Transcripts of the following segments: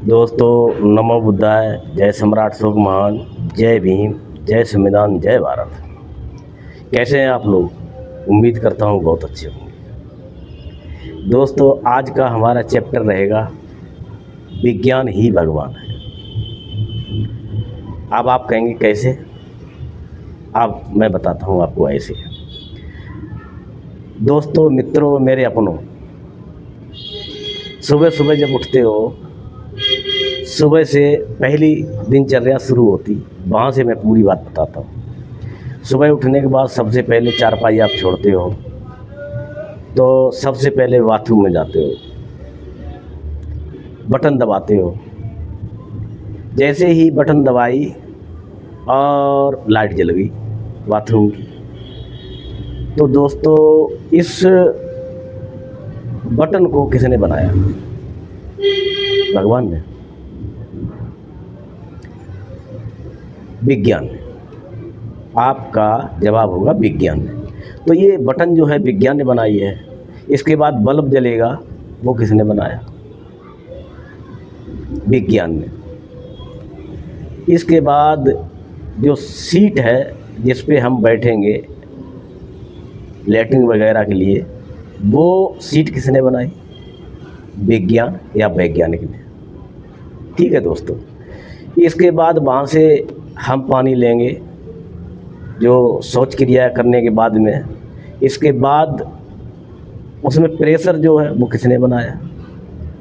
दोस्तों, नमो बुद्धाय, जय सम्राट अशोक महान, जय भीम, जय संविधान, जय भारत। कैसे हैं आप लोग? उम्मीद करता हूँ बहुत अच्छे होंगे। दोस्तों, आज का हमारा चैप्टर रहेगा विज्ञान ही भगवान है। अब आप कहेंगे कैसे? अब मैं बताता हूँ आपको ऐसे। दोस्तों, मित्रों, मेरे अपनों, सुबह सुबह जब उठते हो, सुबह से पहली दिनचर्या शुरू होती, वहाँ से मैं पूरी बात बताता हूँ। सुबह उठने के बाद सबसे पहले चारपाई आप छोड़ते हो तो सबसे पहले बाथरूम में जाते हो, बटन दबाते हो। जैसे ही बटन दबाई और लाइट जल गई बाथरूम की। तो दोस्तों, इस बटन को किसने बनाया? भगवान ने, विज्ञान ने। आपका जवाब होगा विज्ञान ने। तो ये बटन जो है विज्ञान ने बनाई है। इसके बाद बल्ब जलेगा, वो किसने बनाया? विज्ञान ने। इसके बाद जो सीट है जिस पे हम बैठेंगे लैट्रिन वगैरह के लिए, वो सीट किसने बनाई? विज्ञान या वैज्ञानिक ने। ठीक है दोस्तों। इसके बाद वहाँ से हम पानी लेंगे, जो शौच क्रिया करने के बाद में। इसके बाद उसमें प्रेशर जो है वो किसने बनाया?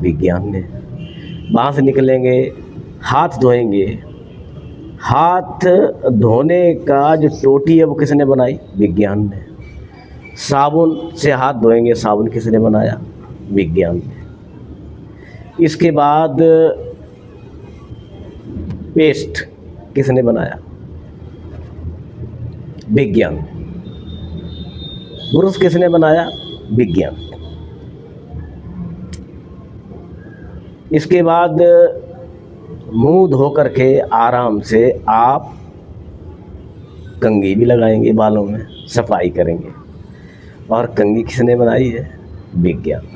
विज्ञान ने। वहाँ से निकलेंगे, हाथ धोएंगे। हाथ धोने का जो टोटी है वो किसने बनाई? विज्ञान ने। साबुन से हाथ धोएंगे, साबुन किसने बनाया? विज्ञान ने। इसके बाद पेस्ट किसने बनाया? विज्ञान। ब्रश किसने बनाया? विज्ञान। इसके बाद मुंह धो करके आराम से आप कंघी भी लगाएंगे, बालों में सफाई करेंगे। और कंघी किसने बनाई है? विज्ञान।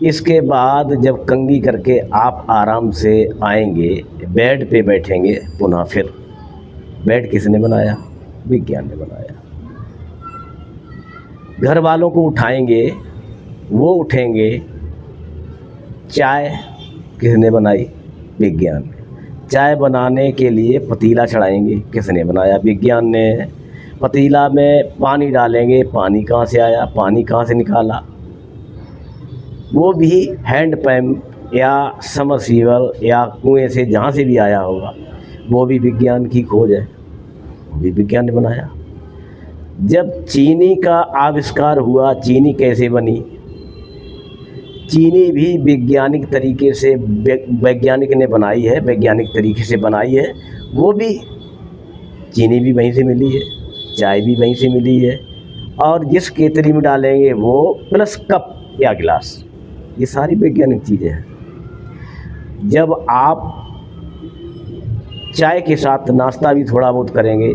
इसके बाद जब कंघी करके आप आराम से आएंगे, बेड पे बैठेंगे, पुनः फिर बेड किसने बनाया? विज्ञान ने बनाया। घर वालों को उठाएंगे, वो उठेंगे। चाय किसने बनाई? विज्ञान ने। चाय बनाने के लिए पतीला चढ़ाएंगे, किसने बनाया? विज्ञान ने। पतीला में पानी डालेंगे, पानी कहाँ से आया? पानी कहाँ से निकाला? वो भी हैंड पंप या समरसीबल या कुएं से, जहाँ से भी आया होगा, वो भी विज्ञान की खोज है, वो भी विज्ञान ने बनाया। जब चीनी का आविष्कार हुआ, चीनी कैसे बनी? चीनी भी वैज्ञानिक तरीके से वैज्ञानिक ने बनाई है, वैज्ञानिक तरीके से बनाई है। वो भी चीनी भी वहीं से मिली है, चाय भी वहीं से मिली है। और जिस केतली में डालेंगे वो प्लस कप या गिलास, ये सारी वैज्ञानिक चीज़ें हैं। जब आप चाय के साथ नाश्ता भी थोड़ा बहुत करेंगे,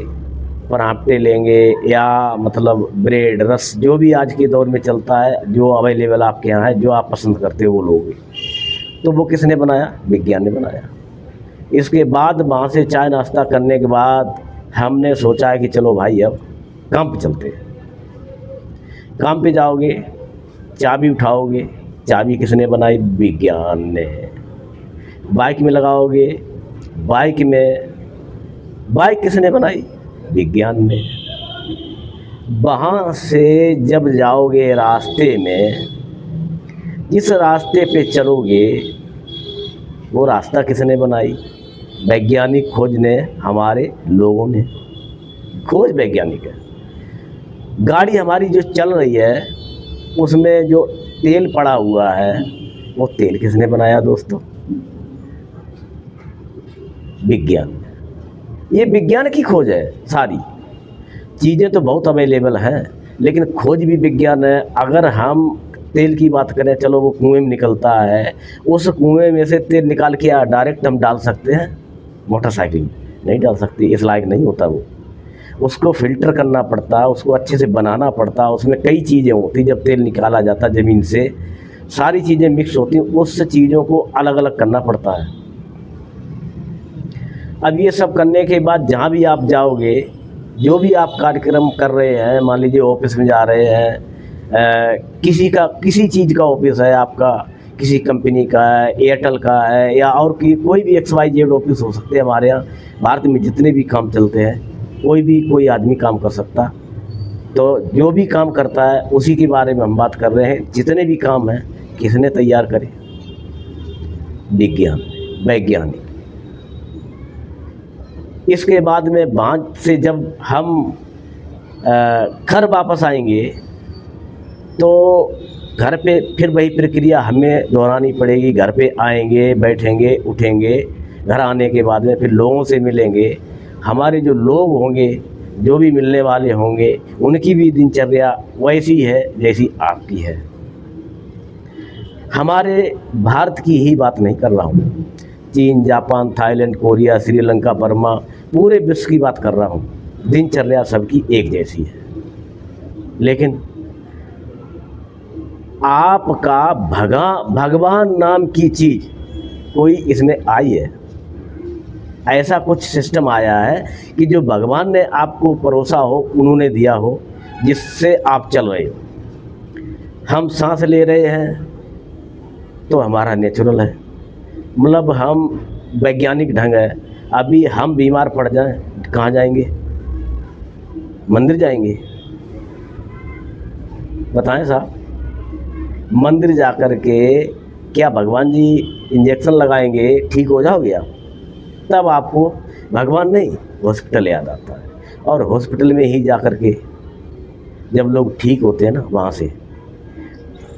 पराठे लेंगे या मतलब ब्रेड, रस, जो भी आज के दौर में चलता है, जो अवेलेबल आपके यहाँ है, जो आप पसंद करते हो वो लोगे, तो वो किसने बनाया? विज्ञान ने बनाया। इसके बाद वहाँ से चाय नाश्ता करने के बाद हमने सोचा है कि चलो भाई अब काम पे चलते हैं। काम पे जाओगे, चाबी उठाओगे, चाबी किसने बनाई? विज्ञान ने। बाइक में लगाओगे, बाइक किसने बनाई? विज्ञान ने। वहाँ से जब जाओगे रास्ते में, जिस रास्ते पे चलोगे वो रास्ता किसने बनाई? वैज्ञानिक खोज ने, हमारे लोगों ने। खोज वैज्ञानिक है। गाड़ी हमारी जो चल रही है उसमें जो तेल पड़ा हुआ है, वो तेल किसने बनाया दोस्तों? विज्ञान। ये विज्ञान की खोज है। सारी चीज़ें तो बहुत अवेलेबल हैं, लेकिन खोज भी विज्ञान है। अगर हम तेल की बात करें, चलो वो कुएं में निकलता है, उस कुएं में से तेल निकाल के डायरेक्ट हम डाल सकते हैं? मोटरसाइकिल में नहीं डाल सकते, इस लायक नहीं होता वो। उसको फ़िल्टर करना पड़ता है, उसको अच्छे से बनाना पड़ता है, उसमें कई चीज़ें होती। जब तेल निकाला जाता ज़मीन से सारी चीज़ें मिक्स होती हैं, उस चीज़ों को अलग अलग करना पड़ता है। अब ये सब करने के बाद जहाँ भी आप जाओगे, जो भी आप कार्यक्रम कर रहे हैं, मान लीजिए ऑफिस में जा रहे हैं, किसी चीज़ का ऑफिस है आपका, किसी कंपनी का है, एयरटेल का है, या और कोई भी XYZ ऑफिस हो सकते हैं। हमारे यहाँ भारत में जितने भी काम चलते हैं, कोई आदमी काम कर सकता। तो जो भी काम करता है उसी के बारे में हम बात कर रहे हैं। जितने भी काम हैं किसने तैयार करे? वैज्ञानिक। इसके बाद में वहाँ से जब हम घर वापस आएंगे तो घर पे फिर वही प्रक्रिया हमें दोहरानी पड़ेगी। घर पे आएंगे, बैठेंगे, उठेंगे, घर आने के बाद में फिर लोगों से मिलेंगे। हमारे जो लोग होंगे, जो भी मिलने वाले होंगे, उनकी भी दिनचर्या वैसी है जैसी आपकी है। हमारे भारत की ही बात नहीं कर रहा हूँ, चीन, Japan, Thailand, Korea, Sri Lanka, Burma, पूरे विश्व की बात कर रहा हूँ। दिनचर्या सबकी एक जैसी है, लेकिन आपका भगवान नाम की चीज़ कोई इसमें आई है। ऐसा कुछ सिस्टम आया है कि जो भगवान ने आपको परोसा हो, उन्होंने दिया हो, जिससे आप चल रहे हो। हम सांस ले रहे हैं तो हमारा नेचुरल है, मतलब हम वैज्ञानिक ढंग है। अभी हम बीमार पड़ जाएं, कहाँ जाएंगे? मंदिर जाएंगे? बताएं साहब, मंदिर जाकर के क्या भगवान जी इंजेक्शन लगाएंगे ठीक हो जाओगे आप? तब आपको भगवान नहीं, हॉस्पिटल याद आता है। और हॉस्पिटल में ही जा कर के जब लोग ठीक होते हैं ना, वहाँ से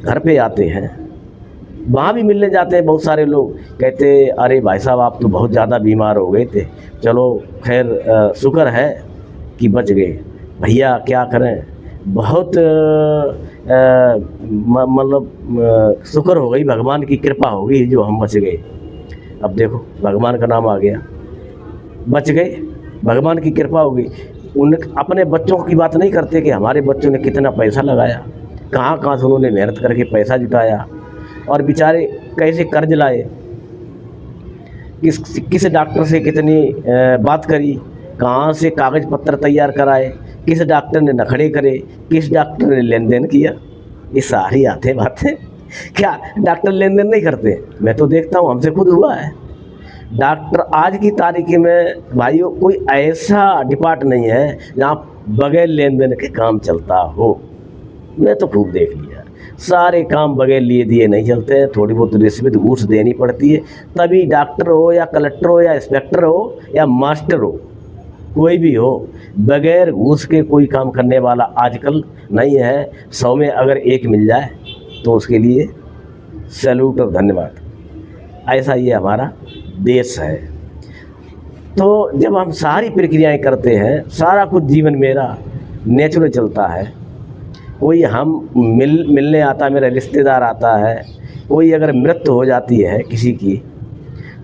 घर पे आते हैं, वहाँ भी मिलने जाते हैं बहुत सारे लोग। कहते अरे भाई साहब, आप तो बहुत ज़्यादा बीमार हो गए थे, चलो खैर शुक्र है कि बच गए। भैया क्या करें, बहुत मतलब शुक्र हो गई, भगवान की कृपा हो गई जो हम बच गए। अब देखो, भगवान का नाम आ गया, बच गए, भगवान की कृपा हो गई। उन अपने बच्चों की बात नहीं करते कि हमारे बच्चों ने कितना पैसा लगाया, कहाँ कहाँ से उन्होंने मेहनत करके पैसा जुटाया, और बेचारे कैसे कर्ज लाए, किस डॉक्टर से कितनी बात करी, कहाँ से कागज़ पत्र तैयार कराए, किस डॉक्टर ने नखड़े करे, किस डॉक्टर ने लेन देन किया। ये सारी आते बातें। क्या डॉक्टर लेन देन नहीं करते? मैं तो देखता हूँ, हमसे खुद हुआ है। डॉक्टर आज की तारीख में भाइयों कोई ऐसा डिपार्ट नहीं है जहाँ बगैर लेन देन के काम चलता हो। मैं तो खूब देख लिया, सारे काम बगैर लिए दिए नहीं चलते हैं। थोड़ी बहुत रिश्वत घूस देनी पड़ती है, तभी डॉक्टर हो या कलेक्टर हो या इंस्पेक्टर हो या मास्टर हो, कोई भी हो, बगैर घूस के कोई काम करने वाला आजकल नहीं है। 100 में अगर एक मिल जाए तो उसके लिए सैल्यूट और धन्यवाद। ऐसा ये हमारा देश है। तो जब हम सारी प्रक्रियाएं करते हैं, सारा कुछ जीवन मेरा नेचुरल चलता है। कोई हम मिलने आता है, मेरा रिश्तेदार आता है, कोई अगर मृत्यु हो जाती है किसी की,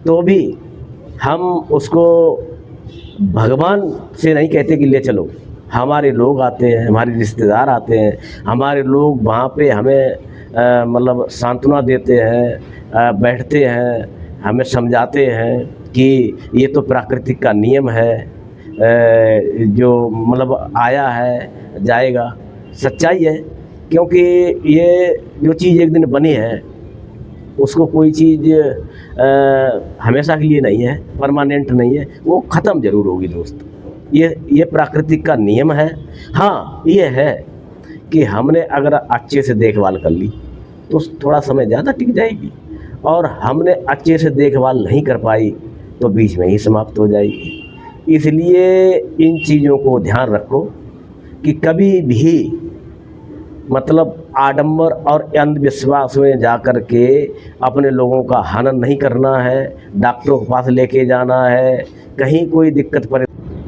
तो भी हम उसको भगवान से नहीं कहते कि ले चलो। हमारे लोग आते हैं, हमारे रिश्तेदार आते हैं, हमारे लोग वहाँ पे हमें मतलब सांत्वना देते हैं, बैठते हैं, हमें समझाते हैं कि ये तो प्राकृतिक का नियम है, जो मतलब आया है जाएगा। सच्चाई है, क्योंकि ये जो चीज़ एक दिन बनी है उसको कोई चीज़ हमेशा के लिए नहीं है, परमानेंट नहीं है, वो ख़त्म ज़रूर होगी दोस्त। ये प्राकृतिक का नियम है। हाँ, ये है कि हमने अगर अच्छे से देखभाल कर ली तो थोड़ा समय ज़्यादा टिक जाएगी, और हमने अच्छे से देखभाल नहीं कर पाई तो बीच में ही समाप्त हो जाएगी। इसलिए इन चीज़ों को ध्यान रखो कि कभी भी मतलब आडंबर और अंधविश्वास में जा कर के अपने लोगों का हनन नहीं करना है, डॉक्टरों के पास लेके जाना है, कहीं कोई दिक्कत पड़े।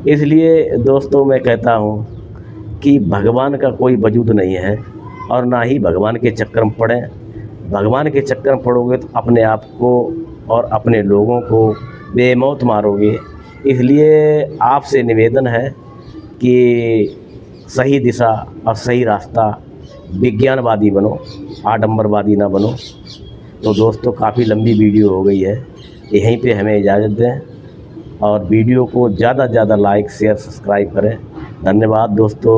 इसलिए दोस्तों मैं कहता हूँ कि भगवान का कोई वजूद नहीं है, और ना ही भगवान के चक्कर में पड़ें। भगवान के चक्कर में पड़ोगे तो अपने आप को और अपने लोगों को बेमौत मारोगे। इसलिए आपसे निवेदन है कि सही दिशा और सही रास्ता विज्ञानवादी बनो, आडंबरवादी ना बनो। तो दोस्तों काफ़ी लंबी वीडियो हो गई है, यहीं पे हमें इजाज़त दें और वीडियो को ज़्यादा से ज़्यादा लाइक शेयर सब्सक्राइब करें। धन्यवाद दोस्तों।